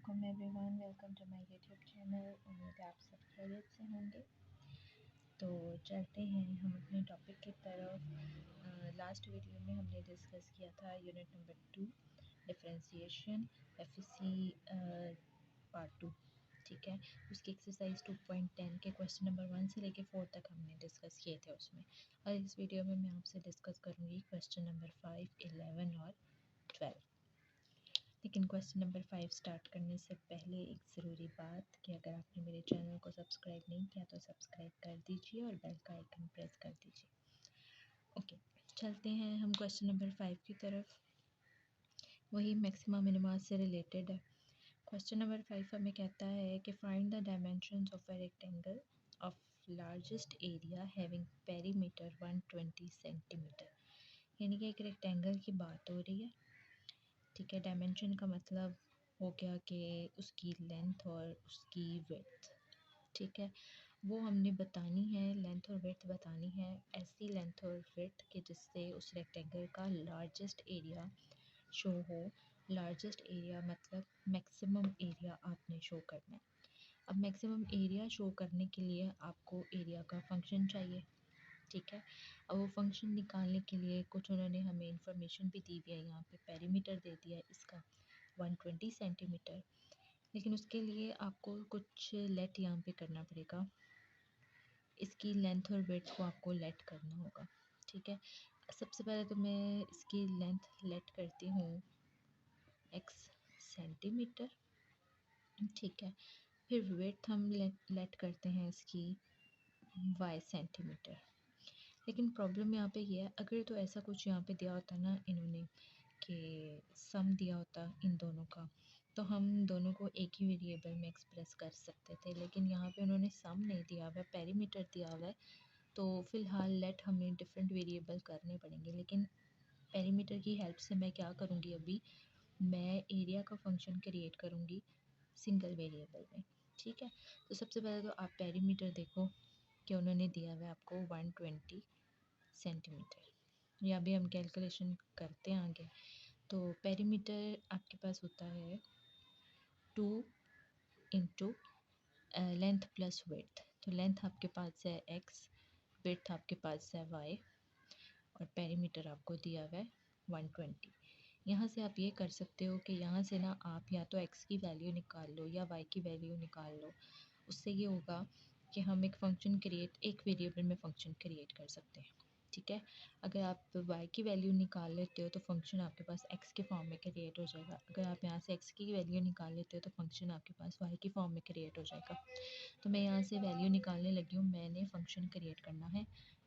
अस्सलामुअलैकुम everyone, welcome to my YouTube channel. उम्मीद है आप सब खैरियत से होंगे। तो चलते हैं हम अपने टॉपिक की तरफ। लास्ट वीडियो में हमने डिस्कस किया था unit number 2 differentiation FEC part 2। ठीक है, उसकी एक्सरसाइज 2.10 के क्वेश्चन नंबर 1 से लेके 4 तक हमने डिस्कस किए थे उसमें। और इस वीडियो में मैं आपसे डिस्कस करूँगी क्वेश्चन नंबर 5, 11 और 12। लेकिन क्वेश्चन नंबर 5 स्टार्ट करने से पहले एक ज़रूरी बात कि अगर आपने मेरे चैनल को सब्सक्राइब नहीं किया तो सब्सक्राइब कर दीजिए और बेल का आइकन प्रेस कर दीजिए। ओके, चलते हैं हम क्वेश्चन नंबर 5 की तरफ। वही मैक्सिमा मिनिमा से रिलेटेड है। क्वेश्चन नंबर 5 हमें कहता है कि find the dimensions of a rectangle of largest area having perimeter 120 centimetre. यानी कि एक रेक्टेंगल की बात हो रही है। ठीक है, डायमेंशन का मतलब हो गया कि उसकी लेंथ और उसकी विड्थ। ठीक है, वो हमने बतानी है, लेंथ और विड्थ बतानी है, ऐसी लेंथ और विड्थ कि जिससे उस रेक्टेंगल का लार्जेस्ट एरिया शो हो। लार्जेस्ट एरिया मतलब मैक्सिमम एरिया आपने शो करना है। अब मैक्सिमम एरिया शो करने के लिए आपको एरिया का फंक्शन चाहिए। ठीक है, अब वो फंक्शन निकालने के लिए कुछ उन्होंने हमें इंफॉर्मेशन भी दी हुई है। यहाँ पे पेरीमीटर दे दिया है इसका 120 सेंटीमीटर। लेकिन उसके लिए आपको कुछ लेट यहाँ पे करना पड़ेगा। इसकी लेंथ और विड्थ को आपको लेट करना होगा। ठीक है, सबसे पहले तो मैं इसकी लेंथ लेट करती हूँ x सेंटीमीटर। ठीक है, फिर विड्थ हम लेट करते हैं इसकी y सेंटीमीटर। लेकिन प्रॉब्लम यहाँ पे ये है, अगर तो ऐसा कुछ यहाँ पे दिया होता ना इन्होंने कि सम दिया होता इन दोनों का, तो हम दोनों को एक ही वेरिएबल में एक्सप्रेस कर सकते थे। लेकिन यहाँ पे उन्होंने सम नहीं दिया हुआ है, पेरीमीटर दिया हुआ है। तो फ़िलहाल लेट हमें डिफरेंट वेरिएबल करने पड़ेंगे। लेकिन पेरीमीटर की हेल्प से मैं क्या करूँगी, अभी मैं एरिया का फंक्शन क्रिएट करूँगी सिंगल वेरिएबल में। ठीक है, तो सबसे पहले तो आप पेरीमीटर देखो कि उन्होंने दिया हुआ है आपको 120 सेंटीमीटर। या भी हम कैलकुलेशन करते हैं आगे। तो पेरीमीटर आपके पास होता है 2 इंटू लेंथ प्लस विड्थ। तो लेंथ आपके पास है x, विड्थ आपके पास है y और पेरीमीटर आपको दिया हुआ है 120। यहाँ से आप ये कर सकते हो कि यहाँ से ना आप या तो x की वैल्यू निकाल लो या y की वैल्यू निकाल लो। उससे ये होगा कि हम एक वेरिएबल में फ़ंक्शन क्रिएट कर सकते हैं। ठीक है, अगर आप y की वैल्यू निकाल लेते हो तो फंक्शन आपके पास x के फॉर्म में क्रिएट हो जाएगा। अगर आप यहाँ से x की वैल्यू निकाल लेते हो तो फंक्शन आपके पास y की फॉर्म में क्रिएट हो जाएगा। तो मैं यहाँ से वैल्यू निकालने लगी हूँ, मैंने फंक्शन क्रिएट करना है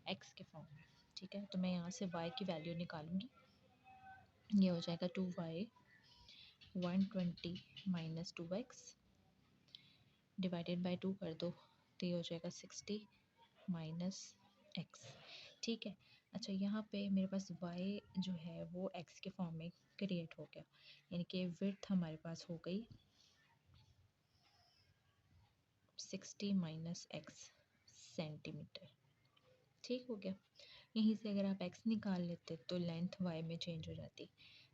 x के फॉर्म में। ठीक है, तो मैं यहाँ से y की वैल्यू निकालूंगी। ये हो जाएगा 2y 120 minus 2x divided by 2 कर दो तो ये हो जाएगा 60 माइनस x। ठीक है, अच्छा यहाँ पे मेरे पास y जो है वो x के फॉर्म में क्रिएट हो गया, यानी कि विड्थ हमारे पास हो गई 60 माइनस x सेंटीमीटर। ठीक हो गया। यहीं से अगर आप x निकाल लेते तो लेंथ y में चेंज हो जाती।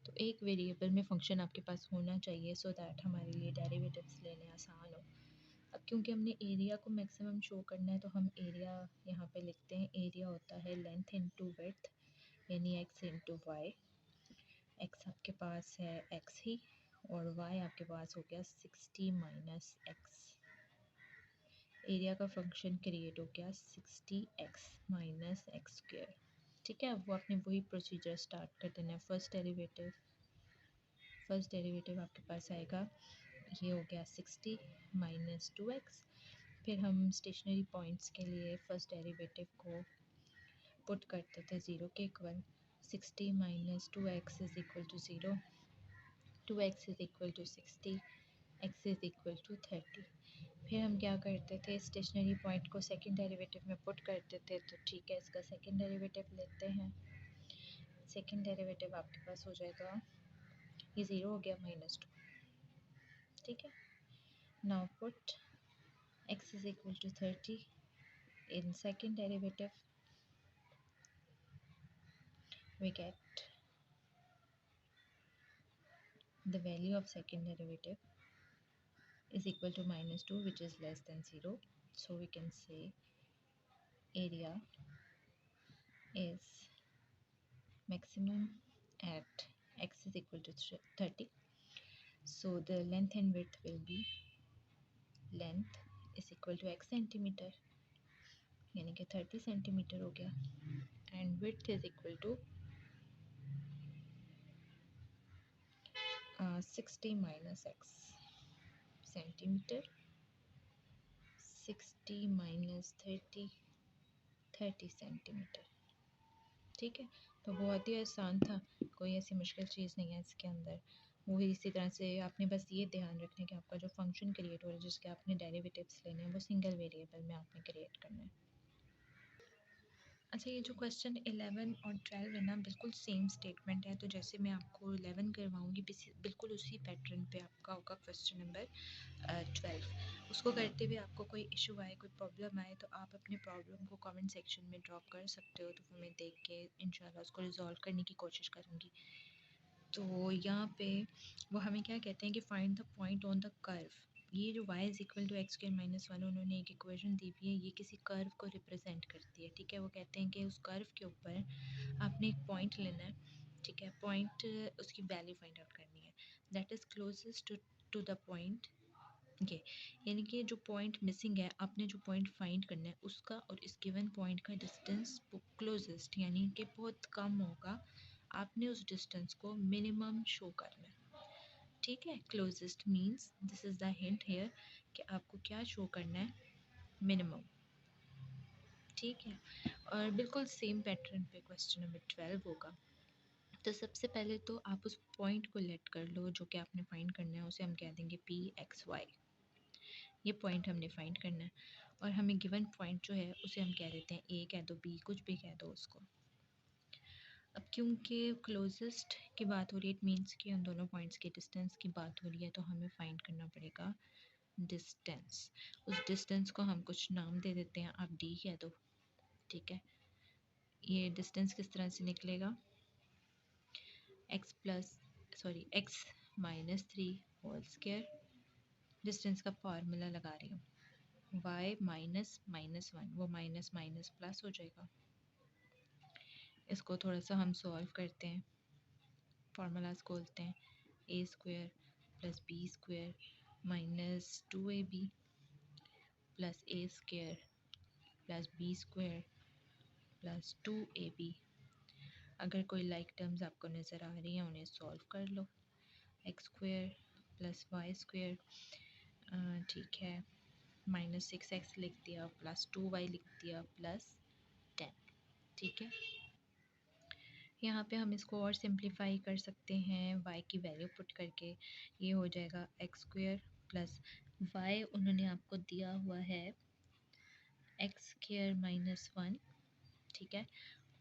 तो एक वेरिएबल में फंक्शन आपके पास होना चाहिए सो दैट हमारे लिए डेरिवेटिव्स लेने आसान हो। अब क्योंकि हमने एरिया को मैक्सिमम शो करना है तो हम एरिया यहाँ पे लिखते हैं। एरिया होता है लेंथ इंटू विड्थ यानी x इंटू वाई। x आपके पास है x ही और y आपके पास हो गया 60 माइनस x। एरिया का फंक्शन क्रिएट हो गया 60x माइनस एक्स स्क्वेयर। ठीक है, अब वो आपने वही प्रोसीजर स्टार्ट कर देना है। फर्स्ट डेरिवेटिव आपके पास आएगा, ये हो गया 60 माइनस 2x। फिर हम स्टेशनरी पॉइंट्स के लिए फर्स्ट डेरिवेटिव को पुट करते थे 0 के equal. 60 minus 2x is equal to 0, 2x is equal to 60, x is equal to 30। फिर हम क्या करते थे, स्टेशनरी पॉइंट को सेकंड डेरिवेटिव में पुट करते थे। तो ठीक है, इसका सेकंड डेरिवेटिव लेते हैं। सेकंड डेरिवेटिव आपके पास हो जाएगा, ये 0 हो गया -2। ठीक है, now put x is equal to 30 in second derivative, we get the value of second derivative is equal to -2, which is less than 0. So we can say area is maximum at x is equal to 30. So the length and width will be length is equal to x centimeter, यानी कि 30 centimetre हो गया, and width is equal to 60 minus x centimetre, 60 minus 30 centimetre. ठीक है, तो बहुत ही आसान था, कोई ऐसी मुश्किल चीज़ नहीं है इसके अंदर। वो इसी तरह से आपने बस ये ध्यान रखना है कि आपका जो फंक्शन क्रिएट हो रहा है जिसके आपने डेरिवेटिव्स लेने हैं वो सिंगल वेरिएबल में आपने क्रिएट करना है। अच्छा, ये जो क्वेश्चन 11 और 12 है ना, बिल्कुल सेम स्टेटमेंट है। तो जैसे मैं आपको 11 करवाऊँगी बिल्कुल उसी पैटर्न पे आपका होगा क्वेश्चन नंबर 12। उसको करते हुए आपको कोई इशू आए, कोई प्रॉब्लम आए, तो आप अपने प्रॉब्लम को कमेंट सेक्शन में ड्रॉप कर सकते हो, तो फिर मैं देख के इंशाल्लाह उसको रिजॉल्व करने की कोशिश करूँगी। तो यहाँ पे वो हमें क्या कहते हैं कि find the point on the curve. ये जो y is equal to x square minus 1 उन्होंने एक इक्वेशन दी हुई है, ये किसी कर्व को रिप्रेजेंट करती है। ठीक है, वो कहते हैं कि उस कर्व के ऊपर आपने एक पॉइंट लेना है। ठीक है, पॉइंट उसकी वैल्यू फाइंड आउट करनी है, that is closest to the point. ये यानी कि जो पॉइंट मिसिंग है, आपने जो पॉइंट फाइंड करना है उसका और इस गिवन पॉइंट का डिस्टेंस क्लोजेस्ट यानी कि बहुत कम होगा, आपने उस डिस्टेंस को मिनिमम शो करना है। ठीक है, closest means this is the hint here कि आपको क्या शो करना है, मिनिमम। ठीक है, और बिल्कुल सेम पैटर्न पे क्वेश्चन नंबर 12 होगा। तो सबसे पहले तो आप उस पॉइंट को लेट कर लो जो कि आपने फाइंड करना है, उसे हम कह देंगे पी एक्स वाई। ये पॉइंट हमने फाइंड करना है, और हमें गिवन पॉइंट जो है उसे हम कह देते हैं ए कह दो, बी, कुछ भी कह दो उसको। अब क्योंकि क्लोजेस्ट की बात हो रही है, इट मीन्स कि उन दोनों पॉइंट्स के डिस्टेंस की बात हो रही है, तो हमें फाइंड करना पड़ेगा डिस्टेंस। उस डिस्टेंस को हम कुछ नाम दे देते हैं, आप डी कह दो। ठीक है, ये डिस्टेंस किस तरह से निकलेगा, x minus 3 whole square. Distance का फार्मूला लगा रही हूँ, y माइनस माइनस 1, वो माइनस माइनस प्लस हो जाएगा। इसको थोड़ा सा हम सॉल्व करते हैं, फार्मूलाज खोलते हैं, A square plus B square minus 2ab plus A square plus B square plus 2ab। अगर कोई लाइक टर्म्स आपको नज़र आ रही हैं उन्हें सॉल्व कर लो, X square plus Y square, ठीक है, माइनस 6x लिख दिया प्लस 2y लिख दिया प्लस 10। ठीक है, यहाँ पे हम इसको और सिंप्लीफाई कर सकते हैं y की वैल्यू पुट करके। ये हो जाएगा एक्स स्क्वायर प्लस y उन्होंने आपको दिया हुआ है एक्स स्क्वायर माइनस 1। ठीक है,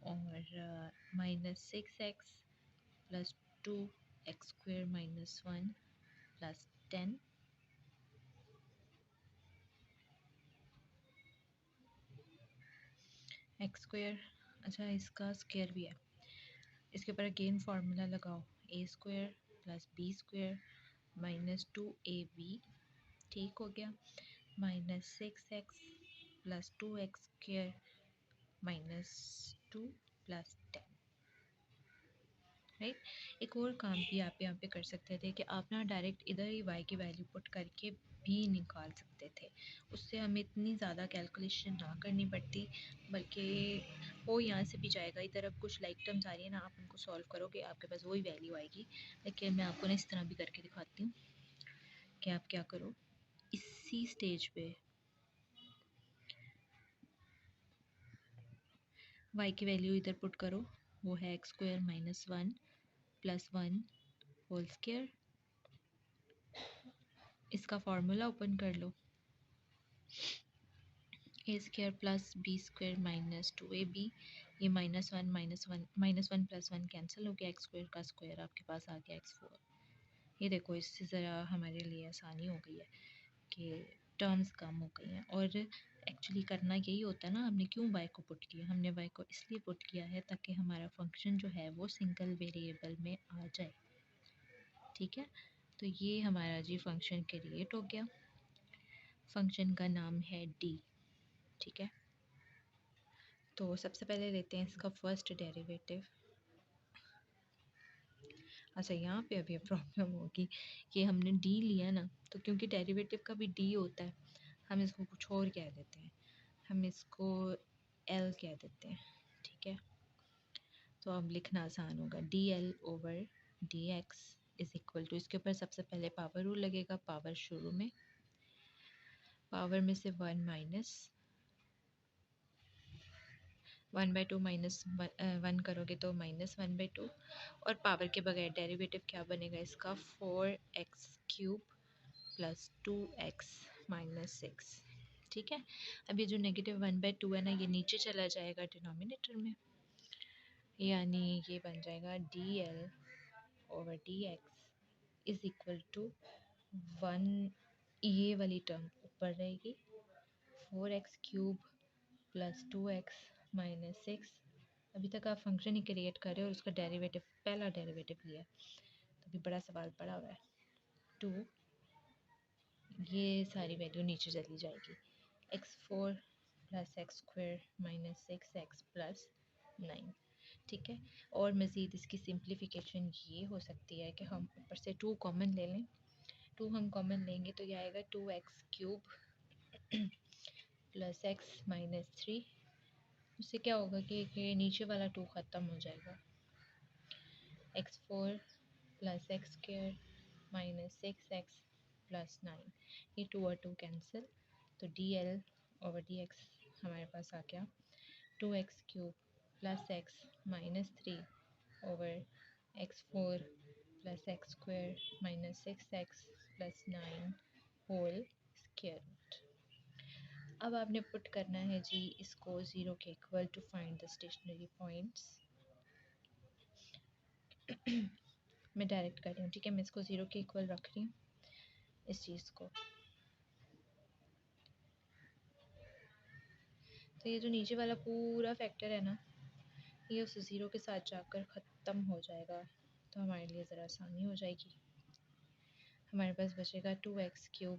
और minus 6x plus 2x square minus 1 plus 10। X square, अच्छा इसका स्क्वायर भी है, इसके ऊपर अगेन फार्मूला लगाओ, A square plus B square minus 2ab। ठीक हो गया, minus 6x plus 2x square minus 2 plus 10। Right, एक और काम भी आप यहाँ पे कर सकते थे कि आप ना डायरेक्ट इधर ही y की वैल्यू पुट करके भी निकाल सकते थे, उससे हमें इतनी ज़्यादा कैलकुलेशन ना करनी पड़ती, बल्कि वो यहाँ से भी जाएगा। इधर अब कुछ लाइक टर्म्स आ रही है ना, आप उनको सॉल्व करोगे आपके पास वही वैल्यू आएगी। लेकिन मैं आपको ना इस तरह भी करके दिखाती हूँ कि आप क्या करो, इसी स्टेज पे y की वैल्यू इधर पुट करो, वो है X square minus 1 plus 1 whole square. इसका फार्मूला ओपन कर लो, A square plus B square minus 2ab। ये minus one plus one cancel हो गया, एक्स स्क्वायर का स्क्वायर आपके पास आ गया x4। ये देखो, इससे ज़रा हमारे लिए आसानी हो गई है कि टर्म्स कम हो गई हैं। और एक्चुअली करना यही होता है ना, हमने क्यों y को पुट किया, हमने y को इसलिए पुट किया है ताकि हमारा फंक्शन जो है वो सिंगल वेरिएबल में आ जाए। ठीक है, तो ये हमारा जी फंक्शन क्रिएट हो गया। फंक्शन का नाम है डी। ठीक है, तो सबसे पहले लेते हैं इसका फर्स्ट डेरिवेटिव। अच्छा, यहाँ पे अभी प्रॉब्लम होगी कि हमने डी लिया ना, तो क्योंकि डेरिवेटिव का भी डी होता है, हम इसको कुछ और कह देते हैं, हम इसको एल कह देते हैं। ठीक है, तो अब लिखना आसान होगा, d l over d x is equal to, इसके ऊपर सबसे पहले पावर रूल लगेगा, पावर शुरू में, पावर में से वन माइनस 1/2 माइनस वन करोगे तो -1/2, और पावर के बगैर डेरिवेटिव क्या बनेगा इसका, 4x³ प्लस 2x माइनस 6। ठीक है, अब ये जो -1/2 है ना, ये नीचे चला जाएगा डिनोमिनेटर में, यानी ये बन जाएगा dl over dx is equal to 1, ये वाली टर्म ऊपर रहेगी, 4x³ प्लस 2x माइनस 6। अभी तक आप फंक्शन ही क्रिएट कर रहे हो और उसका डेरिवेटिव, पहला डेरिवेटिव लिया, तो अभी बड़ा सवाल पड़ा हुआ है। 2, ये सारी वैल्यू नीचे चली जाएगी, x4 plus x² minus 6x plus 9। ठीक है, और मज़ीद इसकी सिंप्लीफिकेशन ये हो सकती है कि हम ऊपर से 2 कॉमन ले लें। 2 हम कॉमन लेंगे तो ये आएगा 2x³ प्लस x माइनस 3। उससे क्या होगा कि नीचे वाला 2 ख़त्म हो जाएगा, x4 plus x² minus 6x plus 9, ये 2 और 2 कैंसिल, तो dl ओवर dx हमारे पास आ गया 2x³ plus x minus 3 over x4 plus x² minus 6x plus 9 whole square root. अब आपने पुट करना है जी इसको 0 के equal to find the stationary points. मैं डायरेक्ट कर रही हूँ, ठीक है, मैं इसको 0 के इक्वल रख रही हूँ इस चीज़ को। तो ये जो नीचे वाला पूरा फैक्टर है ना, ये उस 0 के साथ जाकर ख़त्म हो जाएगा, तो हमारे लिए ज़रा आसानी हो जाएगी। हमारे पास बचेगा 2x³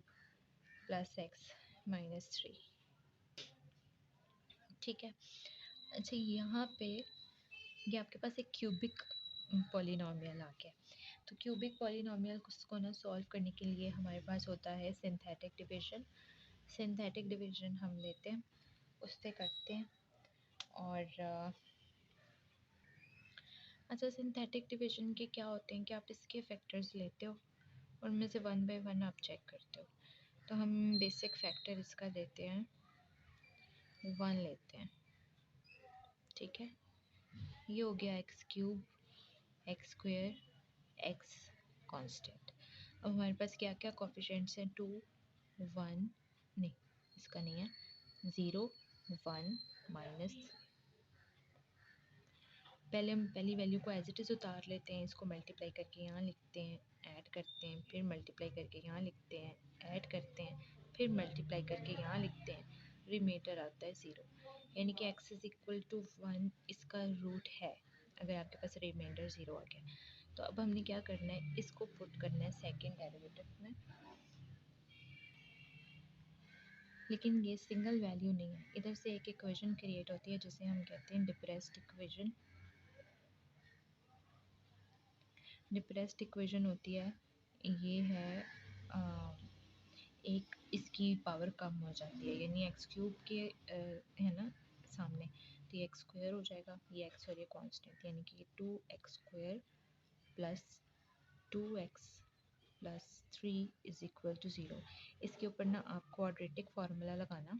प्लस x माइनस 3। ठीक है, अच्छा यहाँ पे ये आपके पास एक क्यूबिक पॉलिनॉमियल आ गया। तो क्यूबिक पॉलिनॉमियल को ना सॉल्व करने के लिए हमारे पास होता है सिंथेटिक डिवीजन। सिंथेटिक डिवीजन हम लेते हैं, उससे करते हैं, और अच्छा सिंथेटिक डिवीजन के क्या होते हैं कि आप इसके फैक्टर्स लेते हो और उनमें से 1 बाय 1 आप चेक करते हो। तो हम बेसिक फैक्टर इसका लेते हैं, 1 लेते हैं। ठीक है, ये हो गया x³ x² x कांस्टेंट। अब हमारे पास क्या क्या कोफिशिएंट्स हैं, 2 1, नहीं इसका नहीं है, 0 1 माइनस, पहले हम पहली वैल्यू को एज इट इज़ उतार लेते हैं, इसको मल्टीप्लाई करके यहाँ लिखते हैं, ऐड करते हैं, फिर मल्टीप्लाई करके यहाँ लिखते हैं, ऐड करते हैं, फिर मल्टीप्लाई करके यहाँ लिखते हैं, रिमाइंडर आता है 0, यानी कि x इज़ इक्वल टू 1 इसका रूट है अगर आपके पास रिमाइंडर 0 आ गया। तो अब हमने क्या करना है, इसको पुट करना है सेकेंड डेरिवेटिव में, लेकिन ये सिंगल वैल्यू नहीं है, इधर से एक इक्वेशन क्रिएट होती है जिसे हम कहते हैं डिप्रेस्ड इक्वेशन। डिप्रेस्ड इक्वेशन होती है, ये है एक इसकी पावर कम हो जाती है, यानी x³ के है ना सामने, तो ये x² हो जाएगा, ये x और ये कांस्टेंट, यानी कि 2x² plus 2x plus 3 is equal to 0। इसके ऊपर ना आप क्वाड्रेटिक फार्मूला लगाना,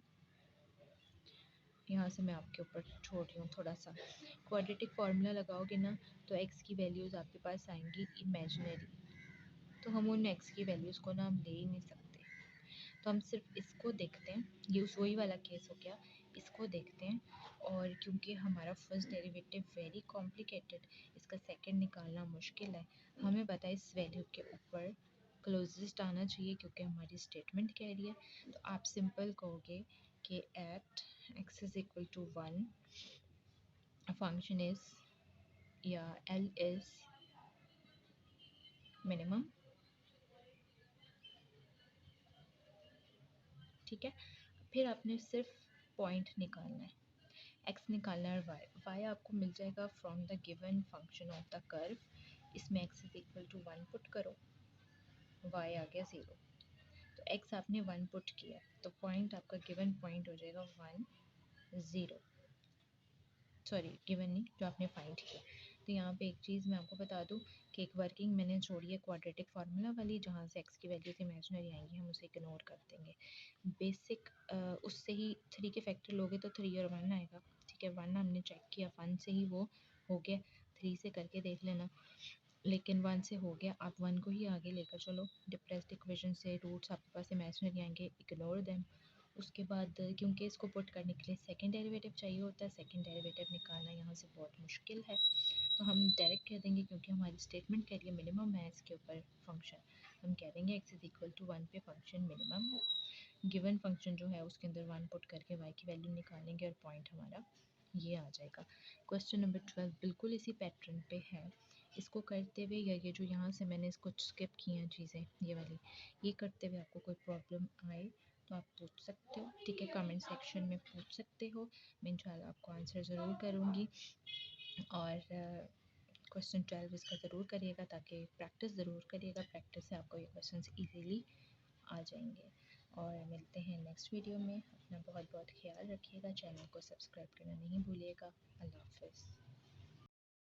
यहाँ से मैं आपके ऊपर छोड़ रही हूँ थोड़ा सा। क्वाड्रेटिक फार्मूला लगाओगे ना तो x की वैल्यूज़ आपके पास आएंगी इमेजिनरी, तो हम उन x की वैल्यूज़ को ना हम ले ही नहीं सकते, तो हम सिर्फ इसको देखते हैं, ये उस वही वाला केस हो गया, इसको देखते हैं, और क्योंकि हमारा फर्स्ट डेरिवेटिव वेरी कॉम्प्लिकेटेड, इसका सेकंड निकालना मुश्किल है, हमें पता है इस वैल्यू के ऊपर क्लोजेस्ट आना चाहिए क्योंकि हमारी स्टेटमेंट कह रही है, तो आप सिंपल कहोगे कि at x is equal to 1 function is या L इज मिनिमम ठीक है। फिर आपने सिर्फ पॉइंट निकालना है, एक्स निकालना है, वाई आपको मिल जाएगा from the given function of the curve. इसमें X is equal to 1 put करो, वाई आ गया 0। तो एक्स आपने 1 पुट किया तो पॉइंट आपका गिवन पॉइंट हो जाएगा 1 0, सॉरी गिवन नहीं, जो आपने फाइंड किया। तो यहाँ पे एक चीज़ मैं आपको बता दूँ कि एक वर्किंग मैंने छोड़ी है क्वाड्रेटिक फार्मूला वाली, जहाँ से एक्स की वैल्यूज इमेजिनरी आएंगी हम उसे इग्नोर कर देंगे। बेसिक उससे ही 3 के फैक्टर लोगे तो 3 और 1 आएगा, ठीक है। 1 हमने चेक किया, 1 से ही वो हो गया, 3 से करके देख लेना, लेकिन 1 से हो गया। आप 1 को ही आगे लेकर चलो, डिप्रेस्ड इक्वेशन से रूट्स आपके पास इमेजिनरी आएंगे, इग्नोर देम। उसके बाद क्योंकि इसको पुट करने के लिए सेकंड डेरिवेटिव चाहिए होता है, सेकंड डेरिवेटिव निकालना यहाँ से बहुत मुश्किल है, तो हम डायरेक्ट कह देंगे क्योंकि हमारी स्टेटमेंट कह रही है मिनिमम है इसके ऊपर फंक्शन, हम कह देंगे एक्स इज इक्वल टू 1 पे फंक्शन मिनिमम है। गिवन फंक्शन जो है उसके अंदर 1 पुट करके वाई की वैल्यू निकालेंगे और पॉइंट हमारा ये आ जाएगा। क्वेश्चन नंबर 12 बिल्कुल इसी पैटर्न पे है। इसको करते हुए या ये जो यहाँ से मैंने इसको स्किप की हैं चीज़ें ये वाली, ये करते हुए आपको कोई प्रॉब्लम आए तो आप पूछ सकते हो, ठीक है, कमेंट सेक्शन में पूछ सकते हो। मैं इंशाल्लाह आपको आंसर ज़रूर करूँगी। और क्वेश्चन 12 इसका ज़रूर करिएगा, ताकि प्रैक्टिस ज़रूर करिएगा, प्रैक्टिस से आपको ये क्वेश्चन ईजीली आ जाएंगे। और मिलते हैं नेक्स्ट वीडियो में। अपना बहुत बहुत ख्याल रखिएगा, चैनल को सब्सक्राइब करना नहीं भूलिएगा। अल्लाह हाफ़िज़।